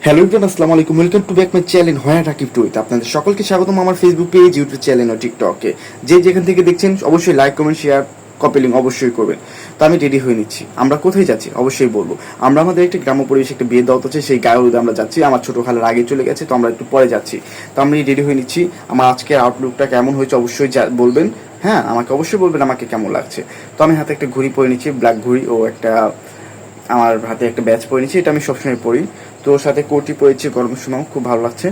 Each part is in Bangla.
হ্যালো এভরিওয়ান, আসসালামু আলাইকুম। Welcome to back my channel হোয়া রাকিব টুইট। আপনাদের সকলকে স্বাগতম আমার ফেসবুক পেজ, ইউটিউব চ্যানেল ও টিকটকে। যে যেখান থেকে দেখছেন অবশ্যই like, comment, share, copy link অবশ্যই করবেন। তো আমি রেডি হয়ে নিচ্ছি। আমরা কোথায় যাচ্ছি অবশ্যই বলবো। আমরা আমাদের একটা গ্রাম্য পরিবেশে একটা বিয়ে দাওয়াত আছে, সেই গায়ে আমরা যাচ্ছি। আমার ছোট খালার আগে চলে গেছে, তো আমরা একটু পরে যাচ্ছি। তো আমি রেডি হয়ে নিচ্ছি। আমার আজকের আউটলুকটা কেমন হয়েছে অবশ্যই বলবেন। হ্যাঁ, আমাকে অবশ্যই বলবেন আমাকে কেমন লাগছে। তো আমি হাতে একটা ঘড়ি পরে নিচ্ছি, ব্ল্যাক ঘড়ি, ও একটা আমার হাতে একটা ব্যাচ পরে নিচ্ছি, এটা আমি সবসময় পরি। তো সাথে কোটি পরেছি, গরমের সময় খুব ভালো লাগছে।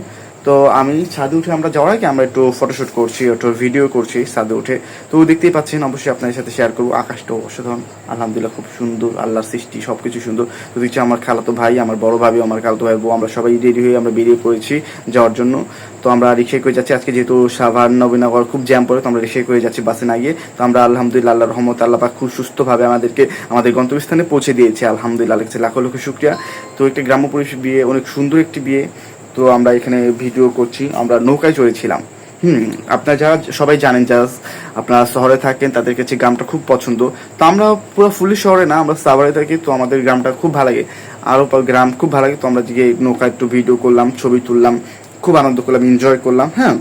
তো আমি ছাদে উঠে আমরা যাওয়ার আগে আমরা একটু ফটোশ্যুট করছি, একটু ভিডিও করছি ছাদে উঠে। তো দেখতেই পাচ্ছেন, অবশ্যই আপনাদের সাথে শেয়ার করবো। আকাশটা অসাধারণ, আলহামদুলিল্লাহ, খুব সুন্দর, আল্লাহর সৃষ্টি, সব কিছু সুন্দর। তো দেখছি আমার খালাতো ভাই, আমার বড় ভাবি, আমার খালাতো ভাই বউ, আমরা সবাই রেডি হয়ে আমরা বেরিয়ে পড়েছি যাওয়ার জন্য। তো আমরা রিক্সায় করে যাচ্ছি। আজকে যেহেতু সাভার নবীনগর খুব জ্যাম পড়ে, তো আমরা রিক্সায় করে যাচ্ছি, বাসে না গিয়ে। তো আমরা আলহামদুলিল্লাহ, আল্লাহর রহমত, আল্লাহ পাক খুব সুস্থভাবে আমাদেরকে আমাদের গন্তব্যস্থানে পৌঁছে দিয়েছে, আলহামদুলিল্লাহ, লাখো লাখো শুকরিয়া। তো একটা গ্রাম্য পরিবেশ বিয়ে, অনেক সুন্দর একটি বিয়ে। তো আমরা এখানে ভিডিও করছি, আমরা নৌকায় চড়েছিলাম। আপনারা যারা সবাই জানেন, যারা আপনারা শহরে থাকেন তাদের কাছে গ্রামটা খুব পছন্দ। তো আমরা পুরো ফুলি শহরে না, আমরা সাভারে থাকি, তো আমাদের গ্রামটা খুব ভালো লাগে। আরও গ্রাম খুব ভালো লাগে। তো আমরা যে নৌকায় একটু ভিডিও করলাম, ছবি তুললাম, খুব আনন্দ করলাম, এনজয় করলাম। হ্যাঁ,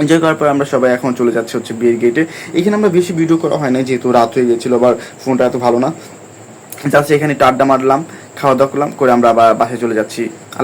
এনজয় করার পর আমরা সবাই এখন চলে যাচ্ছে হচ্ছে বিয়ের গেটে। এখানে আমরা বেশি ভিডিও করা হয় না, যেহেতু রাত হয়ে গেছিলো, আবার ফোনটা এত ভালো না। জাস্ট এখানে একটু আড্ডা মারলাম, খাওয়া দাওয়া করলাম, করে আমরা আবার বাসায় চলে যাচ্ছি। আল্লাহ